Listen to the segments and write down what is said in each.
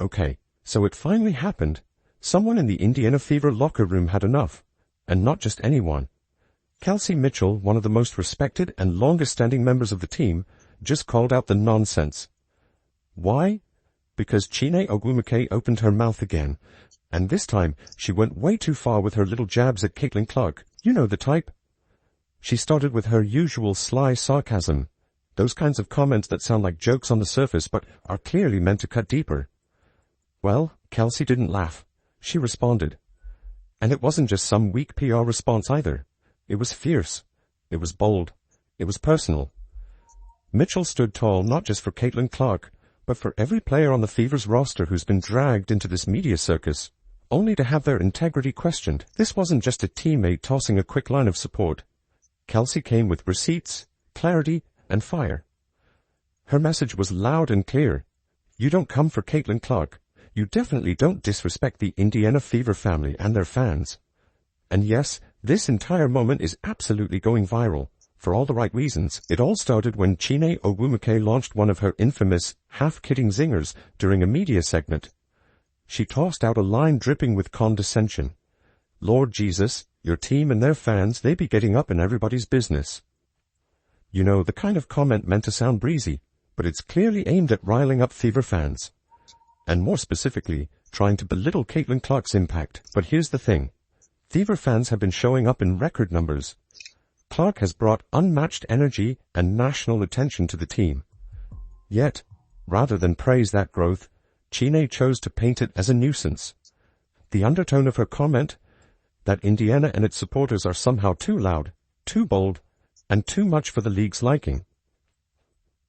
Okay, so it finally happened. Someone in the Indiana Fever locker room had enough. And not just anyone. Kelsey Mitchell, one of the most respected and longest-standing members of the team, just called out the nonsense. Why? Because Chiney Ogwumike opened her mouth again. And this time, she went way too far with her little jabs at Caitlin Clark. You know the type. She started with her usual sly sarcasm. Those kinds of comments that sound like jokes on the surface but are clearly meant to cut deeper. Well, Kelsey didn't laugh. She responded. And it wasn't just some weak PR response either. It was fierce. It was bold. It was personal. Mitchell stood tall not just for Caitlin Clark, but for every player on the Fever's roster who's been dragged into this media circus, only to have their integrity questioned. This wasn't just a teammate tossing a quick line of support. Kelsey came with receipts, clarity, and fire. Her message was loud and clear. You don't come for Caitlin Clark. You definitely don't disrespect the Indiana Fever family and their fans. And yes, this entire moment is absolutely going viral, for all the right reasons. It all started when Chiney Ogwumike launched one of her infamous, half-kidding zingers during a media segment. She tossed out a line dripping with condescension. Lord Jesus, your team and their fans, they be getting up in everybody's business. You know, the kind of comment meant to sound breezy, but it's clearly aimed at riling up Fever fans. And more specifically, trying to belittle Caitlin Clark's impact. But here's the thing. Fever fans have been showing up in record numbers. Clark has brought unmatched energy and national attention to the team. Yet, rather than praise that growth, Chiney chose to paint it as a nuisance. The undertone of her comment, that Indiana and its supporters are somehow too loud, too bold, and too much for the league's liking.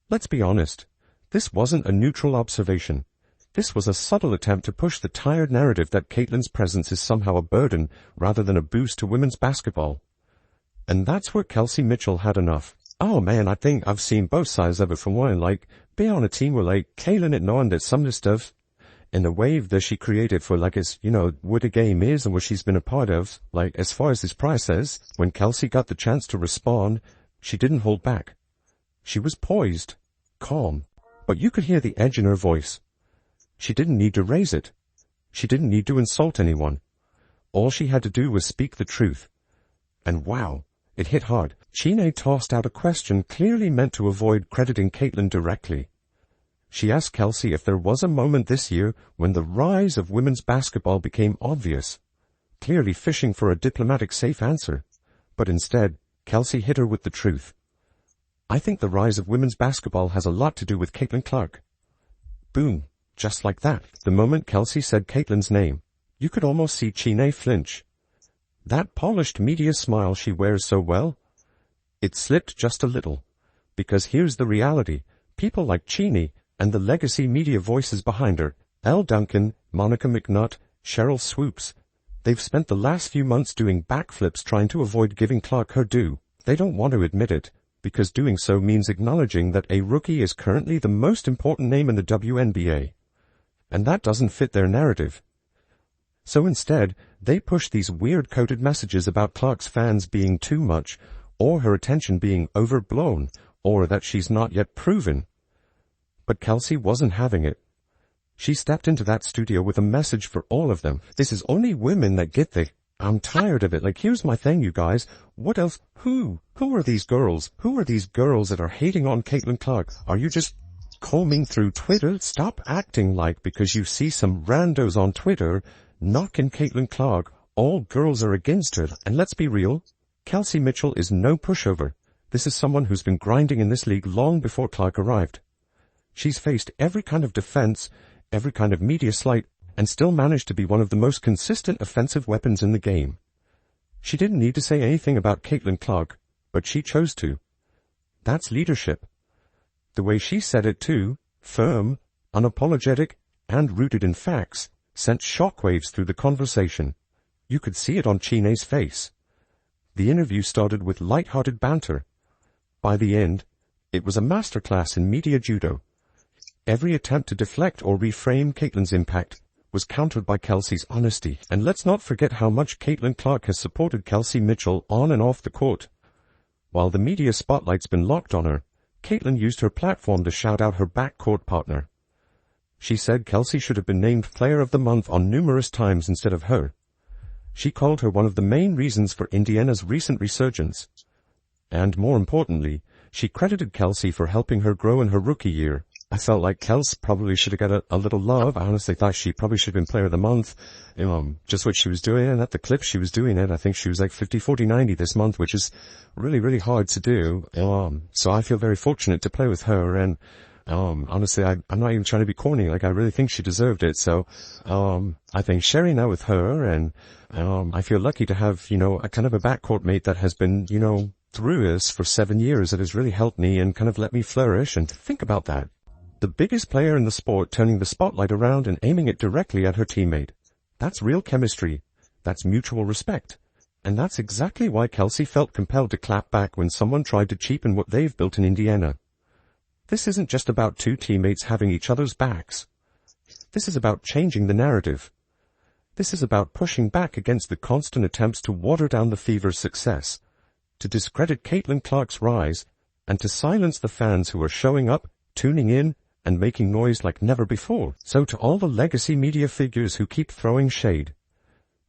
Let's be honest, this wasn't a neutral observation. This was a subtle attempt to push the tired narrative that Caitlin's presence is somehow a burden rather than a boost to women's basketball. And that's where Kelsey Mitchell had enough. Oh man, I think I've seen both sides of it from one, like, be on a team where like, Caitlin it knowing that some of the stuff in the wave that she created for like, as, you know, what the game is and what she's been a part of, like, as far as this prize says, when Kelsey got the chance to respond, she didn't hold back. She was poised, calm, but you could hear the edge in her voice. She didn't need to raise it. She didn't need to insult anyone. All she had to do was speak the truth. And wow, it hit hard. Chiney tossed out a question clearly meant to avoid crediting Caitlin directly. She asked Kelsey if there was a moment this year when the rise of women's basketball became obvious, clearly fishing for a diplomatic safe answer. But instead, Kelsey hit her with the truth. I think the rise of women's basketball has a lot to do with Caitlin Clark. Boom. Just like that. The moment Kelsey said Caitlin's name, you could almost see Chiney flinch. That polished media smile she wears so well, it slipped just a little. Because here's the reality. People like Chiney and the legacy media voices behind her, Elle Duncan, Monica McNutt, Cheryl Swoops, they've spent the last few months doing backflips trying to avoid giving Clark her due. They don't want to admit it, because doing so means acknowledging that a rookie is currently the most important name in the WNBA. And that doesn't fit their narrative. So instead, they push these weird-coded messages about Clark's fans being too much, or her attention being overblown, or that she's not yet proven. But Kelsey wasn't having it. She stepped into that studio with a message for all of them. This is only women that get the, I'm tired of it. Like, here's my thing, you guys. What else? Who are these girls? Who are these girls that are hating on Caitlin Clark? Are you just combing through Twitter? Stop acting like because you see some randos on Twitter knocking Caitlin Clark, all girls are against her. And let's be real, Kelsey Mitchell is no pushover. This is someone who's been grinding in this league long before Clark arrived. She's faced every kind of defense, every kind of media slight, and still managed to be one of the most consistent offensive weapons in the game. She didn't need to say anything about Caitlin Clark, but she chose to. That's leadership. The way she said it too, firm, unapologetic, and rooted in facts, sent shockwaves through the conversation. You could see it on Chiney's face. The interview started with light-hearted banter. By the end, it was a masterclass in media judo. Every attempt to deflect or reframe Caitlin's impact was countered by Kelsey's honesty. And let's not forget how much Caitlin Clark has supported Kelsey Mitchell on and off the court. While the media spotlight's been locked on her, Caitlin used her platform to shout out her backcourt partner. She said Kelsey should have been named Player of the Month on numerous times instead of her. She called her one of the main reasons for Indiana's recent resurgence. And more importantly, she credited Kelsey for helping her grow in her rookie year. I felt like Kels probably should have got a little love. I honestly thought she probably should have been Player of the Month. Just what she was doing, and at the clip she was doing it, I think she was like 50, 40, 90 this month, which is really, really hard to do. So I feel very fortunate to play with her, and honestly, I'm not even trying to be corny. Like, I really think she deserved it. So, I think sharing that with her, and, I feel lucky to have, a kind of a backcourt mate that has been, through this for 7 years, that has really helped me and kind of let me flourish. And think about that. The biggest player in the sport turning the spotlight around and aiming it directly at her teammate. That's real chemistry. That's mutual respect. And that's exactly why Kelsey felt compelled to clap back when someone tried to cheapen what they've built in Indiana. This isn't just about two teammates having each other's backs. This is about changing the narrative. This is about pushing back against the constant attempts to water down the Fever's success, to discredit Caitlin Clark's rise, and to silence the fans who are showing up, tuning in, and making noise like never before. So to all the legacy media figures who keep throwing shade,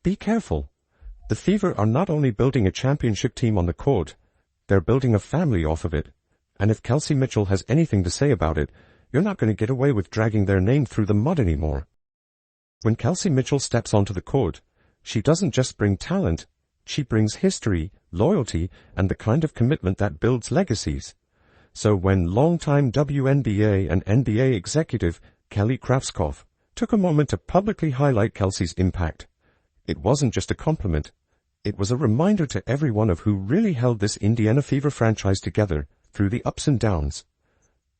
be careful. The Fever are not only building a championship team on the court, they're building a family off of it. And if Kelsey Mitchell has anything to say about it, you're not going to get away with dragging their name through the mud anymore. When Kelsey Mitchell steps onto the court, she doesn't just bring talent, she brings history, loyalty, and the kind of commitment that builds legacies. So when longtime WNBA and NBA executive Kelly Krafskoff took a moment to publicly highlight Kelsey's impact, it wasn't just a compliment. It was a reminder to everyone of who really held this Indiana Fever franchise together through the ups and downs.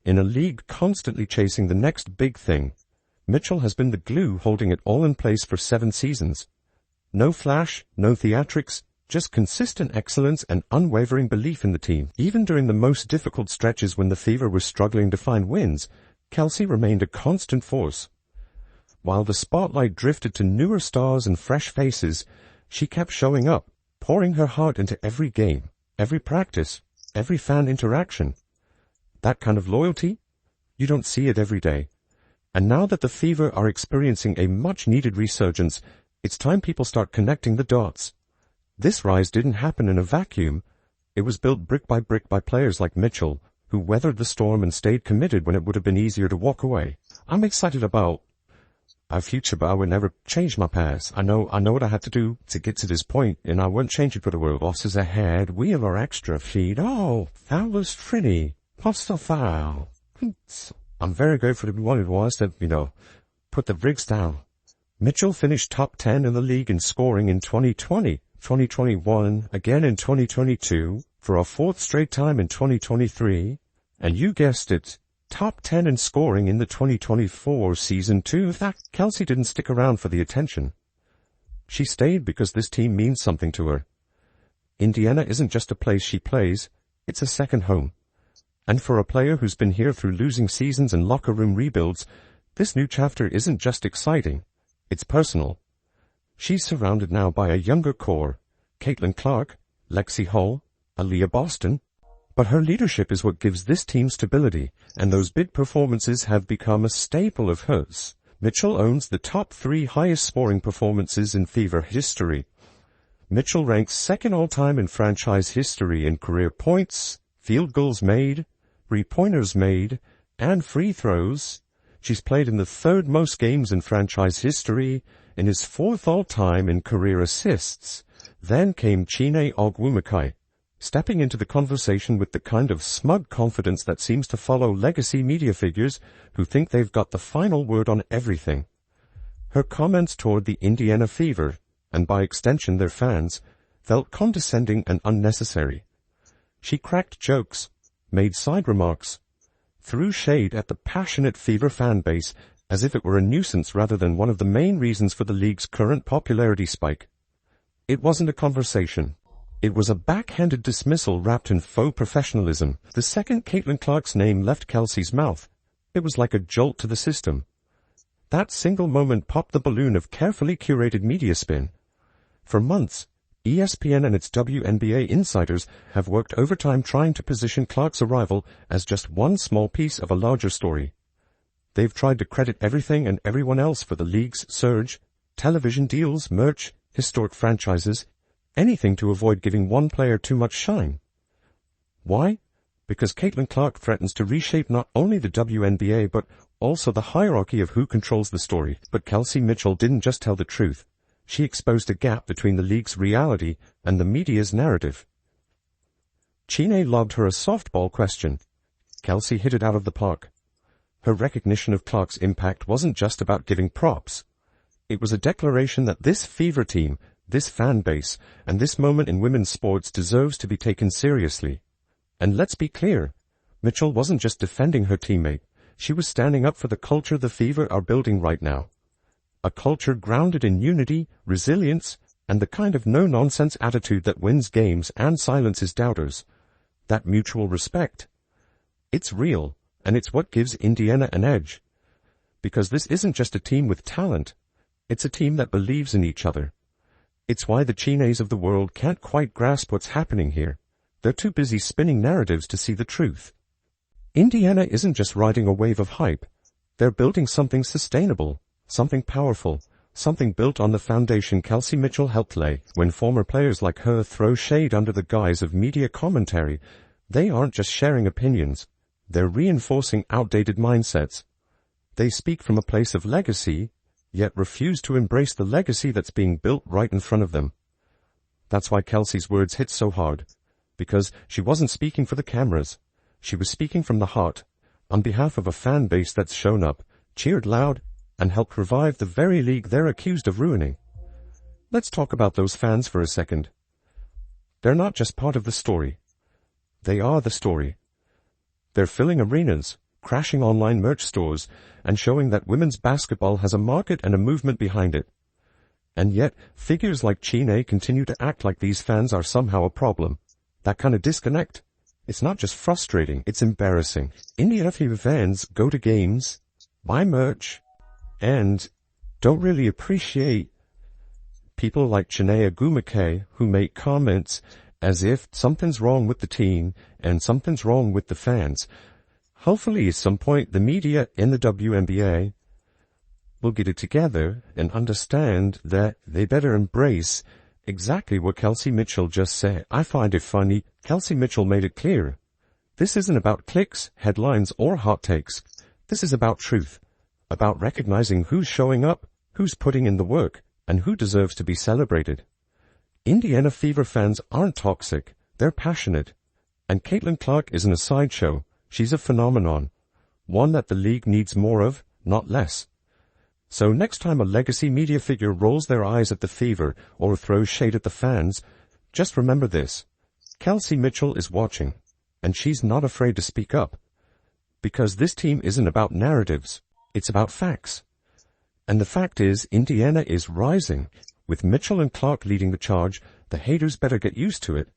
In a league constantly chasing the next big thing, Mitchell has been the glue holding it all in place for 7 seasons. No flash, no theatrics, just consistent excellence and unwavering belief in the team. Even during the most difficult stretches when the Fever was struggling to find wins, Kelsey remained a constant force. While the spotlight drifted to newer stars and fresh faces, she kept showing up, pouring her heart into every game, every practice, every fan interaction. That kind of loyalty, you don't see it every day. And now that the Fever are experiencing a much-needed resurgence, it's time people start connecting the dots. This rise didn't happen in a vacuum. It was built brick by players like Mitchell, who weathered the storm and stayed committed when it would have been easier to walk away. I'm excited about our future, but I would never change my past. I know what I had to do to get to this point, and I wouldn't change it for the world. Bosses ahead, wheel or extra feed. Oh, foulers Trini. Post foul. I'm very grateful to be what it was that, put the bricks down. Mitchell finished top 10 in the league in scoring in 2020, 2021, again in 2022, for a 4th straight time in 2023, and you guessed it, top 10 in scoring in the 2024 season too. Kelsey didn't stick around for the attention. She stayed because this team means something to her. Indiana isn't just a place she plays, it's a second home. And for a player who's been here through losing seasons and locker room rebuilds, this new chapter isn't just exciting, it's personal. She's surrounded now by a younger core, Caitlin Clark, Lexi Hull, Aaliyah Boston, but her leadership is what gives this team stability, and those big performances have become a staple of hers. Mitchell owns the top 3 highest scoring performances in Fever history. Mitchell ranks 2nd all-time in franchise history in career points, field goals made, 3-pointers made, and free throws. She's played in the 3rd most games in franchise history, and is 4th all-time in career assists. Then came Chiney Ogwumike, stepping into the conversation with the kind of smug confidence that seems to follow legacy media figures who think they've got the final word on everything. Her comments toward the Indiana Fever, and by extension their fans, felt condescending and unnecessary. She cracked jokes, made side remarks, threw shade at the passionate Fever fan base as if it were a nuisance rather than one of the main reasons for the league's current popularity spike. It wasn't a conversation. It was a backhanded dismissal wrapped in faux professionalism. The second Caitlin Clark's name left Kelsey's mouth, it was like a jolt to the system. That single moment popped the balloon of carefully curated media spin. For months, ESPN and its WNBA insiders have worked overtime trying to position Clark's arrival as just one small piece of a larger story. They've tried to credit everything and everyone else for the league's surge, television deals, merch, historic franchises, anything to avoid giving one player too much shine. Why? Because Caitlin Clark threatens to reshape not only the WNBA but also the hierarchy of who controls the story. But Kelsey Mitchell didn't just tell the truth. She exposed a gap between the league's reality and the media's narrative. Chine lobbed her a softball question. Kelsey hit it out of the park. Her recognition of Clark's impact wasn't just about giving props. It was a declaration that this Fever team, this fan base, and this moment in women's sports deserves to be taken seriously. And let's be clear, Mitchell wasn't just defending her teammate. She was standing up for the culture the Fever are building right now. A culture grounded in unity, resilience, and the kind of no-nonsense attitude that wins games and silences doubters. That mutual respect. It's real, and it's what gives Indiana an edge. Because this isn't just a team with talent, it's a team that believes in each other. It's why the Chines of the world can't quite grasp what's happening here. They're too busy spinning narratives to see the truth. Indiana isn't just riding a wave of hype. They're building something sustainable, something powerful, something built on the foundation Kelsey Mitchell helped lay. When former players like her throw shade under the guise of media commentary, they aren't just sharing opinions. They're reinforcing outdated mindsets. They speak from a place of legacy, yet refuse to embrace the legacy that's being built right in front of them. That's why Kelsey's words hit so hard. Because she wasn't speaking for the cameras. She was speaking from the heart, on behalf of a fan base that's shown up, cheered loud, and helped revive the very league they're accused of ruining. Let's talk about those fans for a second. They're not just part of the story. They are the story. They're filling arenas, crashing online merch stores, and showing that women's basketball has a market and a movement behind it. And yet, figures like Chine continue to act like these fans are somehow a problem. That kind of disconnect. It's not just frustrating, it's embarrassing. Indiana Fever fans go to games, buy merch, and don't really appreciate people like Chinea Gumake who make comments as if something's wrong with the team and something's wrong with the fans. Hopefully at some point the media in the WNBA will get it together and understand that they better embrace exactly what Kelsey Mitchell just said. I find it funny. Kelsey Mitchell made it clear. This isn't about clicks, headlines, or hot takes. This is about truth. About recognizing who's showing up, who's putting in the work, and who deserves to be celebrated. Indiana Fever fans aren't toxic. They're passionate. And Caitlin Clark isn't a sideshow. She's a phenomenon. One that the league needs more of, not less. So next time a legacy media figure rolls their eyes at the Fever or throws shade at the fans, just remember this. Kelsey Mitchell is watching, and she's not afraid to speak up. Because this team isn't about narratives, it's about facts. And the fact is, Indiana is rising. With Mitchell and Clark leading the charge, the haters better get used to it.